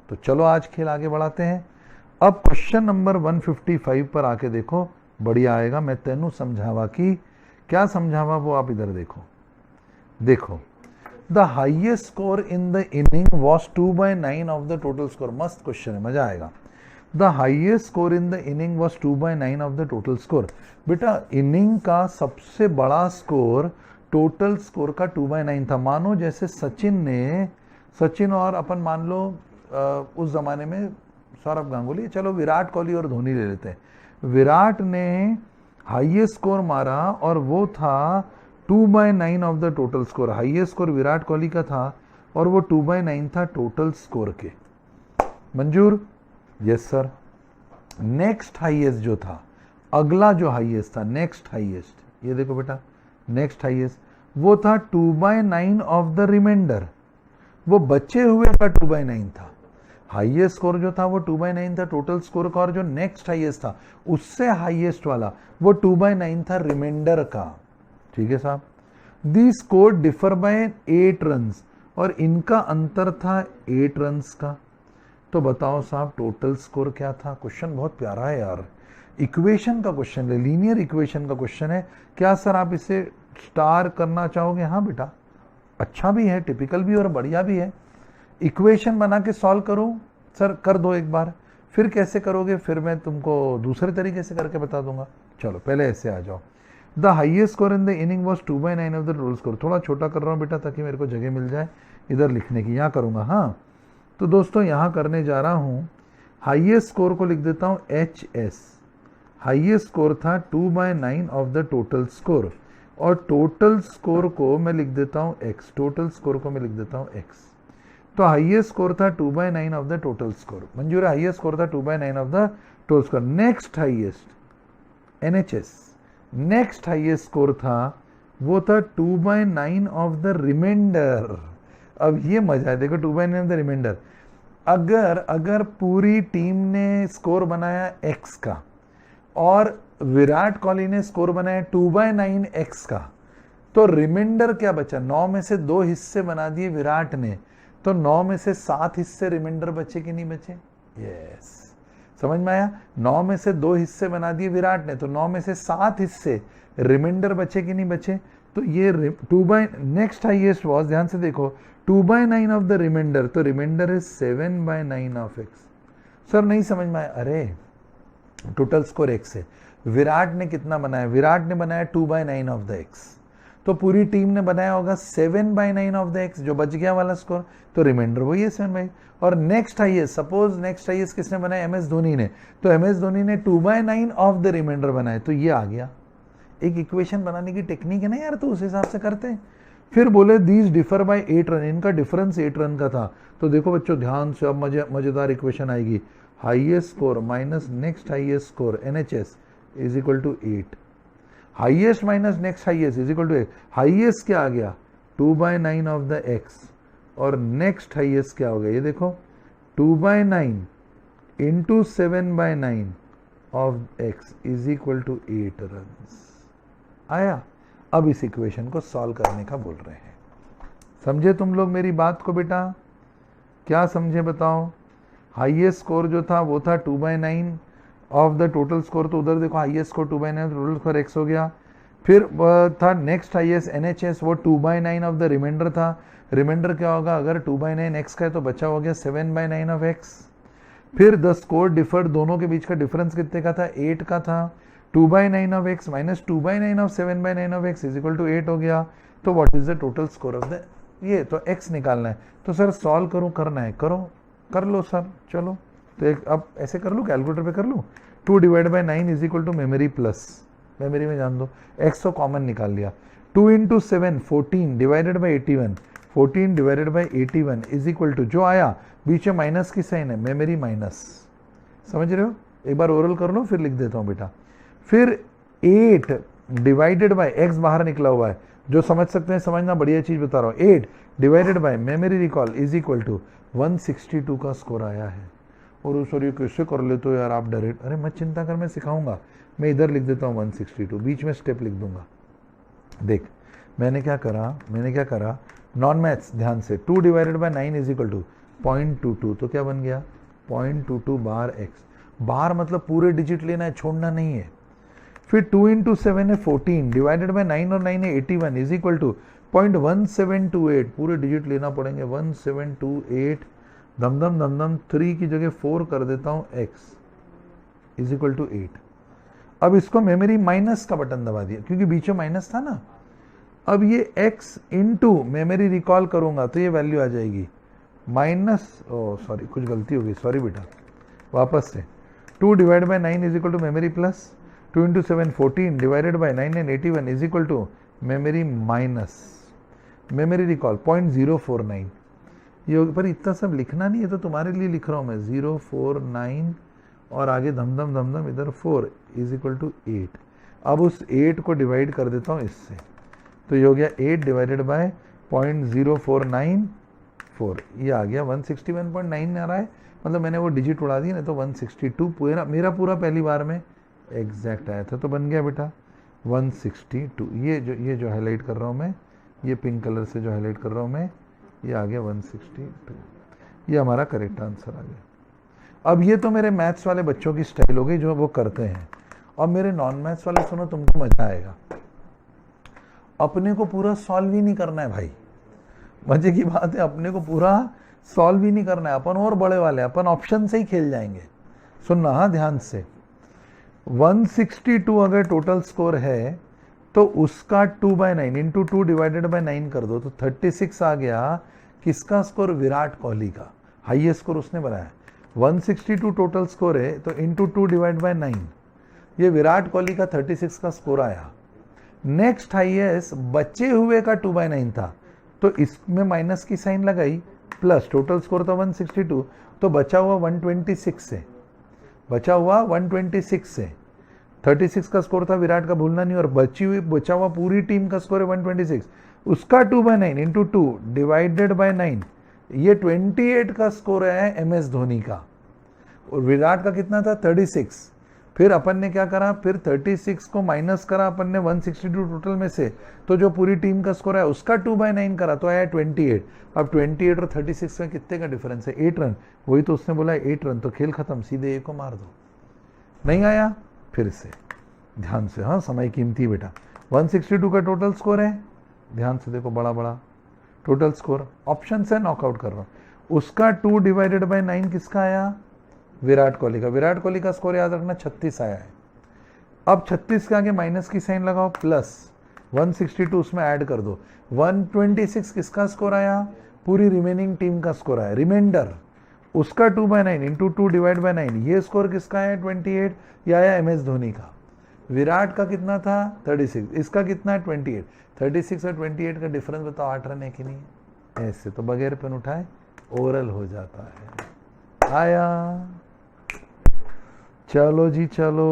तो चलो आज खेल आगे बढ़ाते हैं। अब क्वेश्चन नंबर 155 पर आके देखो, बढ़िया आएगा। मैं तेनू समझावा कि क्या समझावा वो आप इधर देखो। देखो, the highest score in the inning was 2/9 of the total score. मस्त क्वेश्चन है, मजा आएगा। The highest score in the inning was 2/9 of the total score. बेटा इनिंग का सबसे बड़ा स्कोर टोटल स्कोर का 2/9 था। मानो जैसे सचिन और अपन मान लो उस जमाने में सौरभ गांगुली, चलो विराट कोहली और धोनी ले लेते हैं। विराट ने हाईएस्ट स्कोर मारा और वो था 2/9 of the total score. Highest score Virat Kohli का था और वो 2/9 था टोटल स्कोर के। मंजूर? Yes sir. नेक्स्ट हाईएस्ट जो था, अगला जो हाईएस्ट था, नेक्स्ट हाईएस्ट, ये देखो बेटा, नेक्स्ट हाईएस्ट वो था 2/9 ऑफ द रिमाइंडर। वो बचे हुए का 2/9 था। हाईएस्ट स्कोर जो था वो 2/9 था टोटल स्कोर का, और जो नेक्स्ट हाईएस्ट था उससे हाईएस्ट वाला वो 2/9 था रिमाइंडर का। ठीक है साहब। दी स्कोर डिफर बाय 8 रन्स, और इनका अंतर था 8 रन्स का। तो बताओ साहब टोटल स्कोर क्या था? क्वेश्चन बहुत प्यारा है यार, इक्वेशन का क्वेश्चन है, लीनियर इक्वेशन का क्वेश्चन है। क्या सर आप इसे स्टार करना चाहोगे? हाँ बेटा, अच्छा भी है, टिपिकल भी और बढ़िया भी है। इक्वेशन बना के सॉल्व करो सर, कर दो एक बार, फिर कैसे करोगे फिर मैं तुमको दूसरे तरीके से करके बता दूंगा। चलो पहले ऐसे आ जाओ। The highest score in the inning was 2/9 of the total score. थोड़ा छोटा कर रहा हूँ बेटा ताकि मेरे को जगह मिल जाए इधर लिखने की, यहाँ करूँगा। हाँ तो दोस्तों यहाँ करने जा रहा हूँ, हाइएस्ट स्कोर को लिख देता हूँ HS। हाइएस्ट स्कोर था 2/9 ऑफ द टोटल स्कोर, और टोटल स्कोर को मैं लिख देता हूँ X। टोटल स्कोर को मैं लिख देता हूँ X। तो हाइएस्ट स्कोर था 2/9 ऑफ द टोटल स्कोर। मंजूर है, हाइएस्ट स्कोर था 2/9 of the total score. Next highest NHS, next highest score था वो था 2/9 ऑफ द रिमाइंडर। अब ये मजा है, देखो 2/9 ऑफ द रिमाइंडर। अगर पूरी टीम ने स्कोर बनाया X का और विराट कोहली ने स्कोर बनाया 2/9 X का, तो रिमाइंडर क्या बचा? 9 में से 2 हिस्से बना दिए विराट ने, तो 9 में से 7 हिस्से रिमाइंडर बचे कि नहीं बचे? यस, समझ में आया? 9 में से 2 हिस्से बना दिए विराट ने, तो 9 में से 7 हिस्से रिमाइंडर बचे कि नहीं बचे? तो ये नेक्स्ट हाईएस्ट वॉज, ध्यान से देखो, 2/9 ऑफ द रिमाइंडर, तो remainder is 7/9 of X। Sir नहीं समझ में आया। अरे टोटल स्कोर X है, विराट ने कितना बनाया? विराट ने बनाया 2/9 ऑफ द X, तो पूरी टीम ने बनाया होगा 7/9 ऑफ द X, जो बच गया वाला स्कोर, तो रिमाइंडर वही है 7/9। और next highest, suppose next highest किसने बनाया? MS धोनी ने, तो MS धोनी ने 2/9 ऑफ द रिमाइंडर बनाया, तो ये आ गया। एक इक्वेशन बनाने की टेक्निक है ना यार, तो उस हिसाब से करते हैं। फिर बोले दीज डिफर बाय 8 रन, इनका डिफरेंस 8 रन का था। तो देखो बच्चों ध्यान से, अब मजेदार इक्वेशन आएगी। Highest score minus next highest score NHS is equal to 8। Highest minus next highest is equal to 8। Highest क्या आ गया? 2/9 ऑफ द X, और नेक्स्ट हाईएस्ट क्या हो गया? ये देखो 2/9 into 7/9 of X is equal to 8 run आया। अब इस इक्वेशन को सॉल्व करने का बोल रहे हैं। समझे तुम लोग मेरी बात को बेटा? क्या समझे बताओ? हाईएस्ट स्कोर जो था वो था 2/9 ऑफ द टोटल स्कोर, तो उधर देखो highest score 2/9 total score X हो गया। फिर था नेक्स्ट हाईएस्ट NHS, वो 2/9 ऑफ द रिमाइंडर था। रिमाइंडर क्या होगा? अगर 2/9 X का है तो बचा हो गया 7/9 ऑफ X। फिर द स्कोर डिफर, दोनों के बीच का डिफरेंस कितने का था? 8 का था। 2/9 of X minus 2/9 of 7/9 of X is equal to 8 हो गया। तो what is the total score of the, ये तो X निकालना है। तो सर सॉल्व करूं, करना है करो, कर लो सर। चलो तो एक अब ऐसे कर लूँ, कैलकुलेटर पे कर लूँ। 2 divide by 9 is equal to memory plus, memory में जान दो, X को कॉमन निकाल लिया। 2 into 7 14 divided by 81, 14 divided by 81 is equal to, जो आया बीच में माइनस की साइन है, मेमोरी माइनस। समझ रहे हो? एक बार ओरल कर लो फिर लिख देता हूँ बेटा। फिर 8 डिवाइडेड बाय X बाहर निकला हुआ है, जो समझ सकते हैं समझना, बढ़िया चीज बता रहा हूँ। 8 divided by memory recall is equal to 162 का स्कोर आया है। और सर ये कैसे कर लेते हो यार आप डायरेक्ट? अरे मत चिंता कर, मैं सिखाऊंगा। मैं इधर लिख देता हूँ 162, बीच में स्टेप लिख दूंगा। देख मैंने क्या करा, नॉन मैथ्स ध्यान से। 2 divided by 9 is equal to 0.22, तो क्या बन गया 0.22 बार एक्स। बार मतलब पूरे डिजिट लेना है, छोड़ना नहीं है। फिर 2 इंटू 7 है 14 डिवाइडेड बाय 9 और 9 है 81 इज इक्वल टू 0.1728, पूरे डिजिट लेना पड़ेंगे 1728, दम दम दम दम 3 की जगह 4 कर देता हूं x इज इक्वल टू 8। अब इसको मेमोरी माइनस का बटन दबा दिया क्योंकि बीच में माइनस था ना। अब ये x इंटू मेमोरी रिकॉल करूंगा तो ये वैल्यू आ जाएगी माइनस, ओ सॉरी कुछ गलती हो गई, सॉरी बेटा, वापस से 2 divide by 9 is equal to memory plus 2 into 7 14 divided by 9 and 81 is equal to memory minus memory recall 0.049। ये पर इतना सब लिखना नहीं है, तो तुम्हारे लिए लिख रहा हूं मैं 049 और आगे धमधम धमधम इधर 4 इज इक्वल टू 8। अब उस 8 को डिवाइड कर देता हूं इससे, तो ये हो गया 8 डिवाइडेड बाय 0.0494, ये आ गया 161.9 आ रहा है, मतलब मैंने वो डिजिट उड़ा दी ना, तो 162 पूरा मेरा पूरा पहली बार में एग्जैक्ट आया था, तो बन गया बेटा 162। ये जो हाईलाइट कर रहा हूँ मैं, ये पिंक कलर से जो हाईलाइट कर रहा हूँ मैं, ये आ गया 162, ये हमारा करेक्ट आंसर आ गया। अब ये तो मेरे मैथ्स वाले बच्चों की स्टाइल हो गई जो वो करते हैं। अब मेरे नॉन मैथ्स वाले सुनो, तुमको मजा आएगा। अपने को पूरा सॉल्व ही नहीं करना है भाई, मजे की बात है, अपने को पूरा सॉल्व ही नहीं करना है, अपन और बड़े वाले, अपन ऑप्शन से ही खेल जाएंगे। सुनना हाँ ध्यान से, 162 अगर टोटल स्कोर है तो उसका 2/9 इंटू 2 डिवाइडेड बाय 9 कर दो, तो 36 आ गया। किसका स्कोर? विराट कोहली का, हाईएस्ट स्कोर उसने बनाया। 162 टोटल स्कोर है तो इंटू 2 डिवाइड बाय 9, ये विराट कोहली का 36 का स्कोर आया। नेक्स्ट हाईएस्ट बचे हुए का 2/9 था, तो इसमें माइनस की साइन लगाई, प्लस टोटल स्कोर था 162, तो बचा हुआ 126 से, बचा हुआ 126 से 36 का स्कोर था विराट का, भूलना नहीं, और बचा हुआ पूरी टीम का स्कोर है 126, उसका 2/9 इंटू 2 डिवाइडेड बाय 9, ये 28 का स्कोर है MS धोनी का, और विराट का कितना था 36। फिर अपन ने क्या करा, फिर 36 को माइनस करा अपन ने 162 टोटल में से, तो जो पूरी टीम का स्कोर है उसका 2/9 करा, तो आया 28। अब 28 और 36 में कितने का डिफरेंस है? 8 रन, वही तो उसने बोला 8 रन, तो खेल खत्म, सीधे 1 को मार दो। नहीं आया, फिर से ध्यान से, हाँ समय कीमती बेटा। 162 का टोटल स्कोर है, ध्यान से देखो, बड़ा बड़ा टोटल स्कोर, ऑप्शन से नॉकआउट कर रहा हूं, उसका 2 डिवाइडेड बाय 9 किसका आया? विराट कोहली का। विराट कोहली का स्कोर याद रखना 36 आया है। अब 36 के आगे माइनस की साइन लगाओ, प्लस 162 उसमें ऐड कर दो, 126 किसका स्कोर आया? पूरी रिमेनिंग टीम का स्कोर आया, रिमाइंडर, उसका 2/9 इंटू 2 डिवाइड बाय 9, ये स्कोर किसका है 28, ये आया MS धोनी का। विराट का कितना था 36, इसका कितना है 28, 36 और 28 का डिफरेंस बताओ, 8 रन है कि नहीं? ऐसे तो बगैर पेन उठाए ओरल हो जाता है। आया, चलो जी चलो।